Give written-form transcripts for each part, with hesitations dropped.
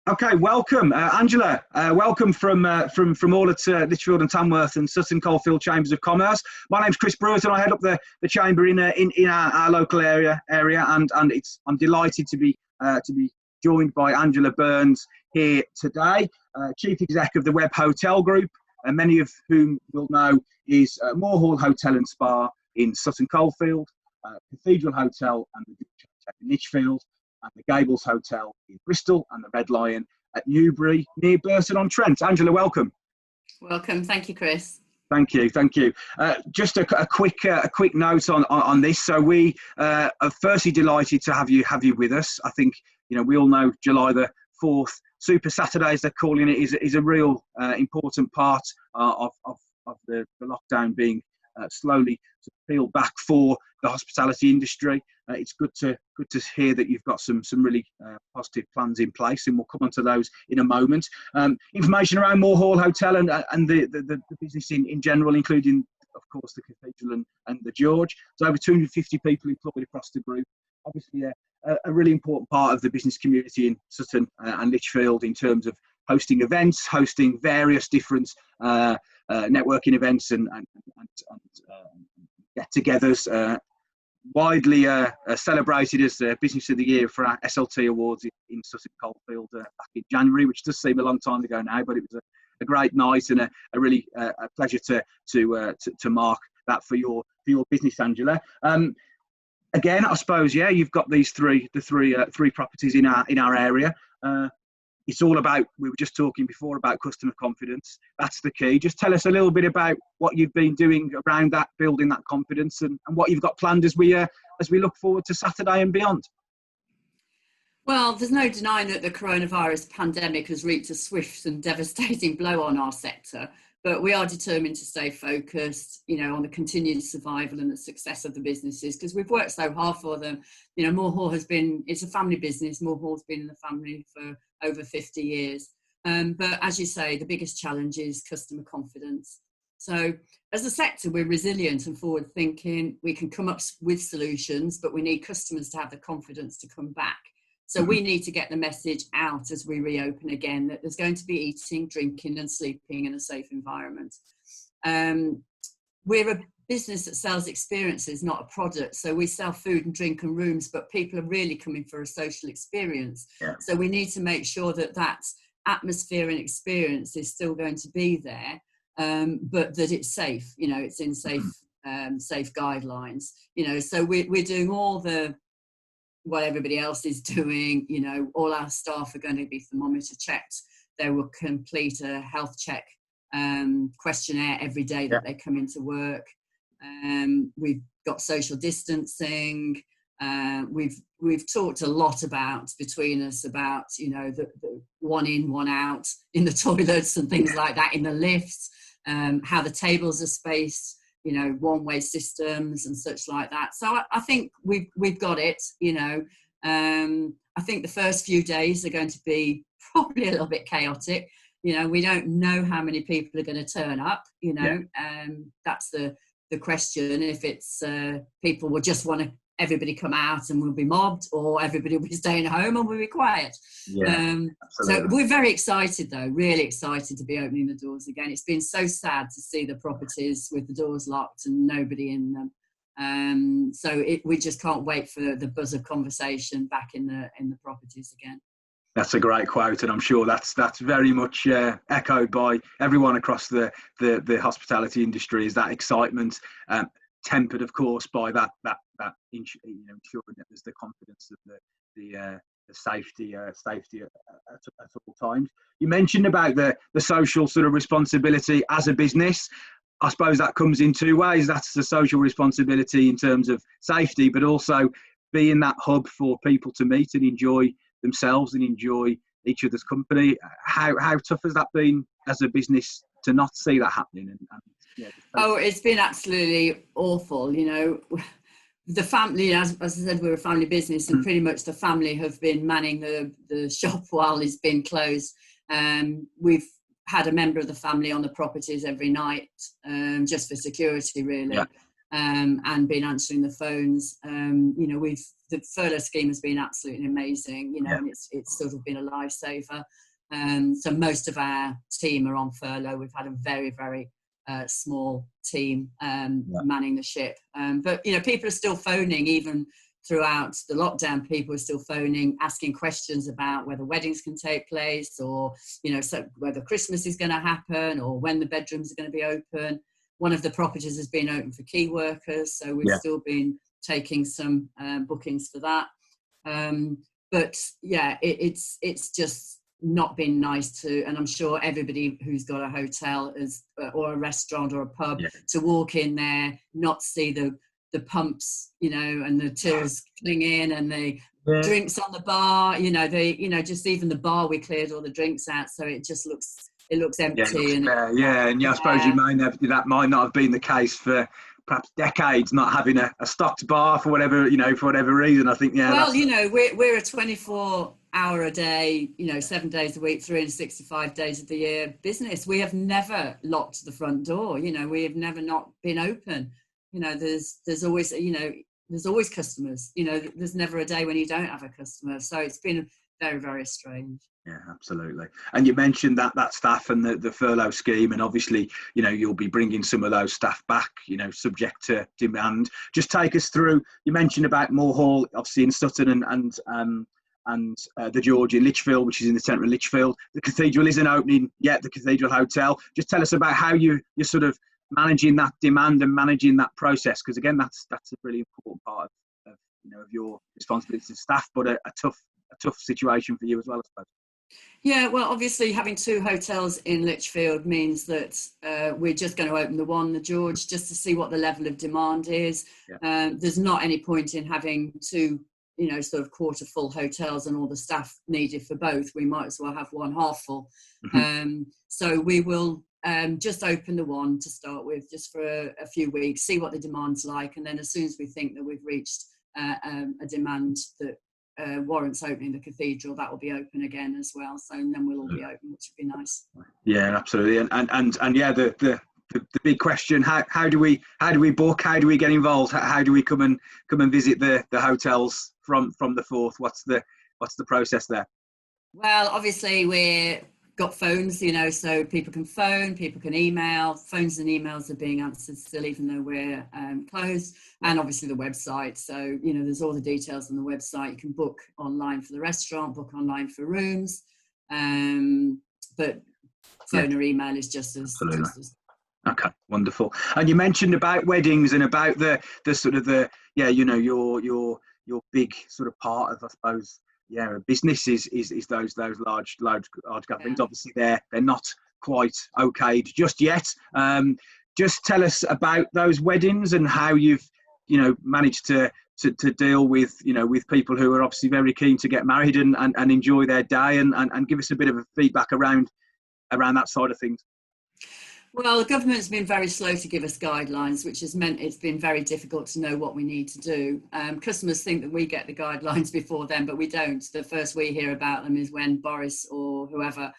Okay, welcome, Angela. Welcome from all at Lichfield and Tamworth and Sutton Coldfield Chambers of Commerce. My name's Chris Brewer, and I head up the chamber in our local area, and I'm delighted to be joined by Angela Burns here today, Chief Exec of the Webb Hotel Group, and many of whom will know is Moor Hall Hotel and Spa in Sutton Coldfield, Cathedral Hotel and the Hotel in Lichfield, and the Gables Hotel in Bristol, and the Red Lion at Newbury near Burton-on-Trent. Angela, welcome. Welcome. Thank you, Chris. Thank you. Just a quick note on this. So we are firstly delighted to have you with us. I think we all know July the 4th, Super Saturdays they're calling it, is a real important part of the lockdown being slowly peeled back for the hospitality industry. It's good to hear that you've got some really positive plans in place, and we'll come on to those in a moment. Information around Moor Hall Hotel and the business in general, including, of course, the Cathedral and the George. So over 250 people employed across the group. Obviously, a really important part of the business community in Sutton and Lichfield in terms of hosting events, hosting various different networking events and get-togethers. Widely celebrated as the Business of the Year for our SLT Awards in Sutton Coldfield back in January, which does seem a long time ago now, but it was a great night and a really a pleasure to mark that for your business, Angela. Again, I suppose, you've got these three properties in our area. It's all about, we were just talking before about customer confidence. That's the key. Just tell us a little bit about what you've been doing around that, building that confidence, and what you've got planned as we look forward to Saturday and beyond. Well, there's no denying that the coronavirus pandemic has wreaked a swift and devastating blow on our sector, but we are determined to stay focused, on the continued survival and the success of the businesses, because we've worked so hard for them. Moor Hall it's a family business. Moor Hall's been in the family for over 50 years. But as you say, the biggest challenge is customer confidence. So as a sector, we're resilient and forward thinking. We can come up with solutions, but we need customers to have the confidence to come back. So we need to get the message out as we reopen again, that there's going to be eating, drinking and sleeping in a safe environment. We're a business that sells experiences, not a product. So we sell food and drink and rooms, but people are really coming for a social experience. Yeah. So we need to make sure that atmosphere and experience is still going to be there, but that it's safe, it's in safe guidelines, so we're doing all what everybody else is doing. All our staff are going to be thermometer checked. They will complete a health check questionnaire every day that they come into work. We've got social distancing. We've talked a lot between us about the one in, one out in the toilets and things like that, in the lifts, how the tables are spaced, one-way systems and such like that. So I think we've got it. I think the first few days are going to be probably a little bit chaotic. We don't know how many people are going to turn up. That's the question. If it's people will just want everybody come out and we'll be mobbed, or everybody will be staying home and we'll be quiet. So we're very excited, though, really excited to be opening the doors again. It's been so sad to see the properties with the doors locked and nobody in them. We just can't wait for the buzz of conversation back in the properties again. That's a great quote, and I'm sure that's very much echoed by everyone across the hospitality industry. Is that excitement, tempered, of course, by that ensuring that there's the confidence of the safety at all times. You mentioned about the social sort of responsibility as a business. I suppose that comes in two ways. That's the social responsibility in terms of safety, but also being that hub for people to meet and enjoy themselves and enjoy each other's company. How tough has that been as a business to not see that happening? It's been absolutely awful. The family, as I said, we're a family business, and pretty much the family have been manning the shop while it's been closed. We've had a member of the family on the properties every night, just for security, really. and been answering the phones. The furlough scheme has been absolutely amazing, and it's sort of been a lifesaver. So most of our team are on furlough. We've had a very, very small team manning the ship. But people are still phoning even throughout the lockdown. People are still phoning, asking questions about whether weddings can take place, or so whether Christmas is going to happen, or when the bedrooms are going to be open. One of the properties has been open for key workers, so we've still been taking some bookings for that. But it's just not been nice to, and I'm sure everybody who's got a hotel or a restaurant or a pub, to walk in there, not see the pumps, and the tills clinging, and the drinks on the bar, just even the bar, we cleared all the drinks out, so it just looks empty. I suppose that might not have been the case for perhaps decades, not having a stocked bar for whatever reason. I think we're a 24-hour a day, 7 days a week, 365 days of the year business. We have never locked the front door. We have never not been open. There's always customers. There's never a day when you don't have a customer. So it's been very, very strange. Yeah, absolutely. And you mentioned that staff and the furlough scheme, and obviously, you'll be bringing some of those staff back, subject to demand. Just take us through. You mentioned about Moor Hall, obviously in Sutton, and the George in Lichfield, which is in the centre of Lichfield. The cathedral isn't opening yet, the Cathedral Hotel. Just tell us about how you're sort of managing that demand and managing that process, because again, that's a really important part of your responsibility to staff, but a tough situation for you as well, I suppose. Yeah, well, obviously having 2 hotels in Lichfield means that we're just going to open the one, the George, just to see what the level of demand is. There's not any point in having 2, sort of quarter full hotels and all the staff needed for both. We might as well have one half full. So we will just open the one to start with, just for a few weeks, see what the demand's like, and then as soon as we think that we've reached a demand that warrants opening the cathedral, that will be open again as well. So then we'll all be open, which would be nice. Yeah, absolutely. And yeah, the big question: how do we book? How do we get involved? How do we come and visit the hotels from the 4th? What's the process there? Well, obviously we've got phones, so people can phone, people can email. Phones and emails are being answered still, even though we're closed. And obviously the website. So, there's all the details on the website. You can book online for the restaurant, book online for rooms. But phone or email is just as... Okay, wonderful. And you mentioned about weddings and about the sort of your big sort of part of, I suppose, business is those large gatherings. Obviously they're not quite okayed just yet. Just tell us about those weddings and how you've managed to deal with people who are obviously very keen to get married and enjoy their day, and give us a bit of a feedback around that side of things. Well, the government's been very slow to give us guidelines, which has meant it's been very difficult to know what we need to do. Customers think that we get the guidelines before them, but we don't. The first we hear about them is when Boris or whoever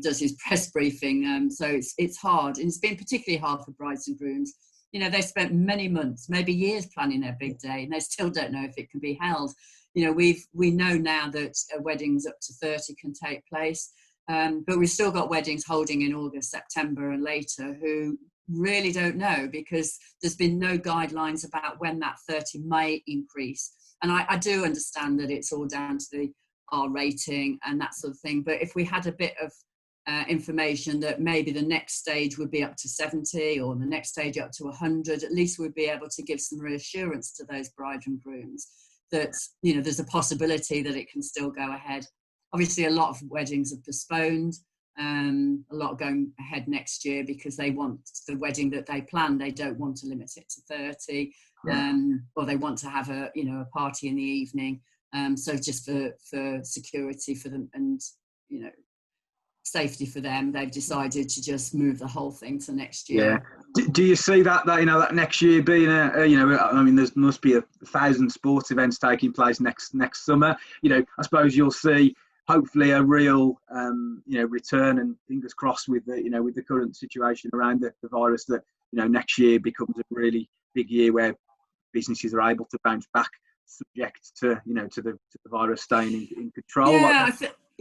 does his press briefing. So it's hard, and it's been particularly hard for brides and grooms. They spent many months, maybe years, planning their big day, and they still don't know if it can be held. We know now that weddings up to 30 can take place. But we've still got weddings holding in August, September and later who really don't know, because there's been no guidelines about when that 30 may increase. And I do understand that it's all down to the R rating and that sort of thing. But if we had a bit of information that maybe the next stage would be up to 70 or the next stage up to 100, at least we'd be able to give some reassurance to those brides and grooms that, there's a possibility that it can still go ahead. Obviously, a lot of weddings are postponed, a lot going ahead next year because they want the wedding that they plan. They don't want to limit it to 30, or they want to have a party in the evening. So just for security for them and, safety for them, they've decided to just move the whole thing to next year. Yeah. Do you see that that next year being there must be 1,000 sports events taking place next summer. I suppose you'll see hopefully a real return, and fingers crossed with the current situation around the virus, that next year becomes a really big year where businesses are able to bounce back, subject to the virus staying in control.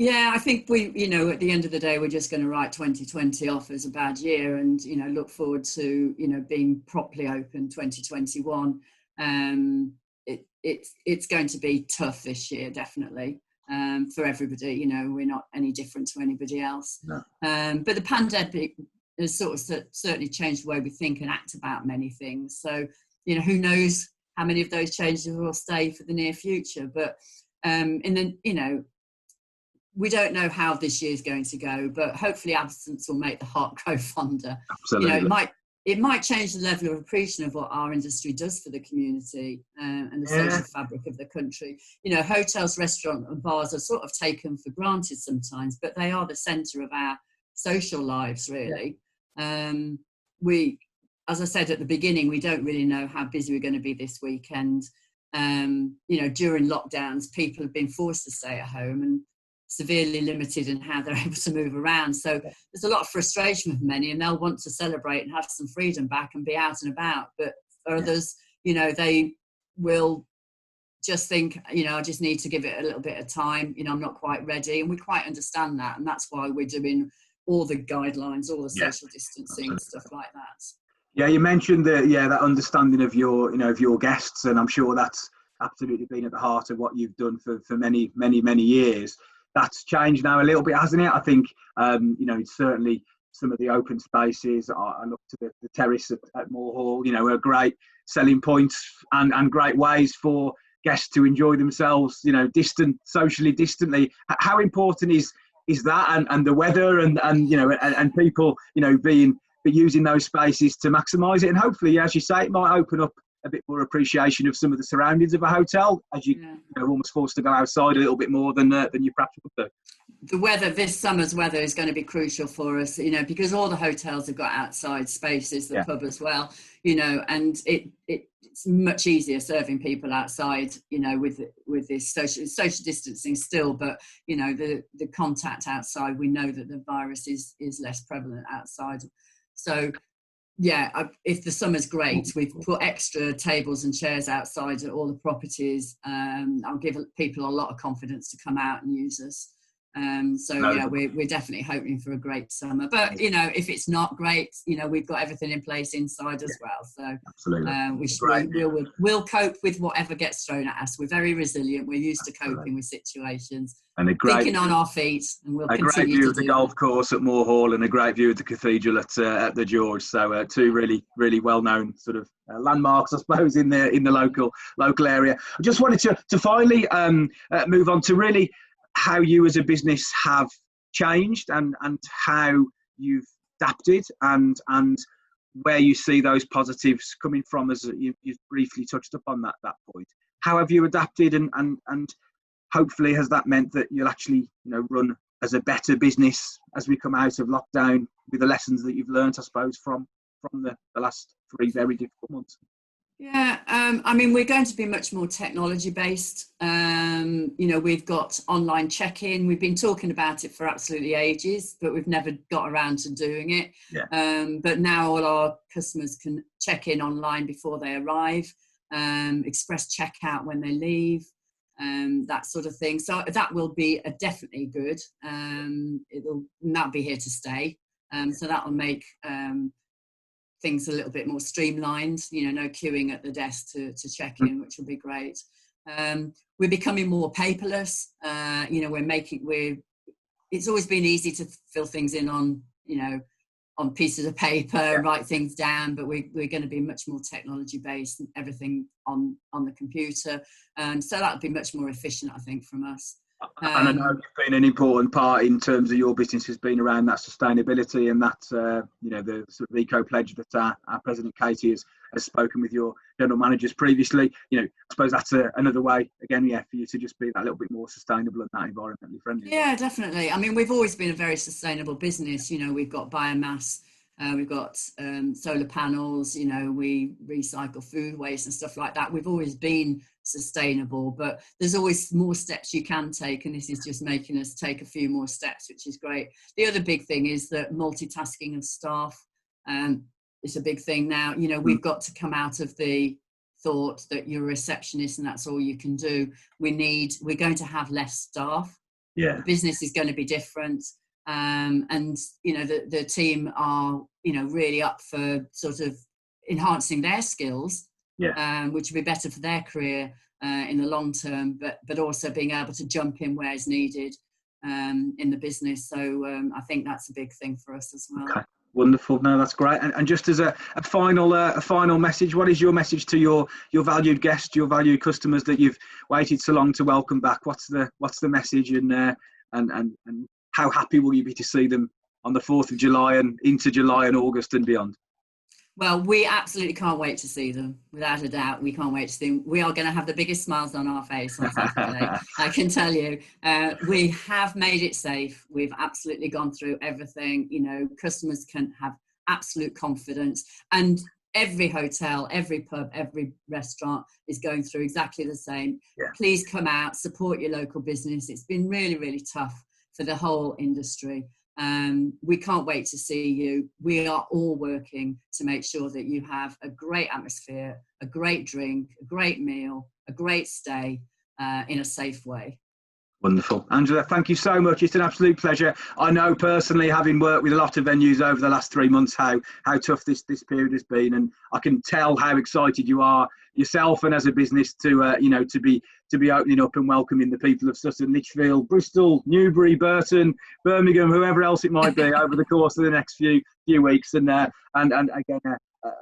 I think we, at the end of the day, we're just going to write 2020 off as a bad year, and look forward to being properly open 2021. It's going to be tough this year, definitely, for everybody. We're not any different to anybody else. No. But the pandemic has sort of certainly changed the way we think and act about many things. So, who knows how many of those changes will stay for the near future. But we don't know how this year's going to go, but hopefully absence will make the heart grow fonder. Absolutely. It might change the level of appreciation of what our industry does for the community and the social fabric of the country. Hotels, restaurants and bars are sort of taken for granted sometimes, but they are the centre of our social lives, really. As I said at the beginning, we don't really know how busy we're going to be this weekend. During lockdowns, people have been forced to stay at home and severely limited in how they're able to move around. So there's a lot of frustration with many, and they'll want to celebrate and have some freedom back and be out and about. But for others, they will just think, I just need to give it a little bit of time. I'm not quite ready. And we quite understand that. And that's why we're doing all the guidelines, all the social distancing, stuff like that. Yeah, you mentioned that understanding of your guests, and I'm sure that's absolutely been at the heart of what you've done for many, many, many years. That's changed now a little bit, hasn't it? I think it's certainly some of the open spaces. I look to the terrace at Moor Hall, are great selling points and great ways for guests to enjoy themselves, socially distantly. How important is that, and the weather and people using those spaces to maximise it, and hopefully, as you say, it might open up a bit more appreciation of some of the surroundings of a hotel, as you're almost forced to go outside a little bit more than you perhaps would do. The weather, this summer's weather, is going to be crucial for us, because all the hotels have got outside spaces, the pub as well, and it's much easier serving people outside, with this social distancing still, but the contact outside, we know that the virus is less prevalent outside. So if the summer's great, we've put extra tables and chairs outside at all the properties. I'll give people a lot of confidence to come out and use us. We're definitely hoping for a great summer. But if it's not great, we've got everything in place inside as well. So absolutely, we'll cope with whatever gets thrown at us. We're very resilient. We're used to coping with situations. And thinking on our feet, and we'll continue to do. A great view of the golf course at Moor Hall and a great view of the cathedral at the George. So two really, really well-known sort of landmarks, I suppose, in the local area. I just wanted to finally move on to really how you as a business have changed and how you've adapted and where you see those positives coming from, as you've briefly touched upon that point. How have you adapted and hopefully has that meant that you'll actually run as a better business as we come out of lockdown with the lessons that you've learned, I suppose, from the last 3 very difficult months? We're going to be much more technology based. We've got online check-in. We've been talking about it for absolutely ages, but we've never got around to doing it. But now all our customers can check in online before they arrive, express checkout when they leave, that sort of thing. So that will be definitely good. That'll be here to stay. So that will make things a little bit more streamlined, no queuing at the desk to check in, which will be great. We're becoming more paperless. It's always been easy to fill things in on pieces of paper, write things down, but we're going to be much more technology based, and everything on the computer. So that'll be much more efficient, I think, from us. And I know you've been an important part in terms of your business has been around that sustainability and that, the sort of eco pledge that our President Katie has spoken with your general managers previously. I suppose that's another way, again, for you to just be that little bit more sustainable and that environmentally friendly. Yeah, definitely. We've always been a very sustainable business. We've got biomass. We've got solar panels, we recycle food waste and stuff like that. We've always been sustainable, but there's always more steps you can take, and this is just making us take a few more steps, which is great. The other big thing is that multitasking of staff. it's a big thing now. You know, we've got to come out of the thought that you're a receptionist and that's all you can do. We're going to have less staff. Yeah. The business is going to be different. And, you know, the team are, you know, really up for sort of enhancing their skills, which will be better for their career in the long term, but also being able to jump in where is needed in the business. So I think that's a big thing for us as well. Okay. Wonderful. No, that's great. And just as a final message, what is your message to your valued guests, your valued customers that you've waited so long to welcome back? What's the message, and how happy will you be to see them on the 4th of July and into July and August and beyond? Well, we absolutely can't wait to see them. Without a doubt, we can't wait to see them. We are going to have the biggest smiles on our face on Saturday. I can tell you. We have made it safe. We've absolutely gone through everything. You know, customers can have absolute confidence. And every hotel, every pub, every restaurant is going through exactly the same. Yeah. Please come out, support your local business. It's been really, really tough for the whole industry. We can't wait to see you. We are all working to make sure that you have a great atmosphere, a great drink, a great meal, a great stay in a safe way. Wonderful. Angela, thank you so much. It's an absolute pleasure. I know personally, having worked with a lot of venues over the last 3 months, how tough this period has been, and I can tell how excited you are yourself and as a business to to be opening up and welcoming the people of Sutton, Lichfield, Bristol, Newbury, Burton, Birmingham, whoever else it might be over the course of the next few weeks. And again,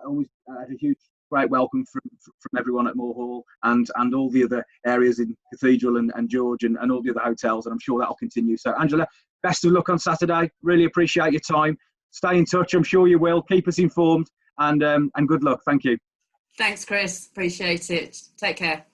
always a huge great welcome from everyone at Moor Hall and all the other areas in Cathedral and George and all the other hotels, and I'm sure that'll continue. So Angela, best of luck on Saturday. Really appreciate your time. Stay in touch. I'm sure you will. Keep us informed, and good luck. Thank you. Thanks, Chris. Appreciate it. Take care.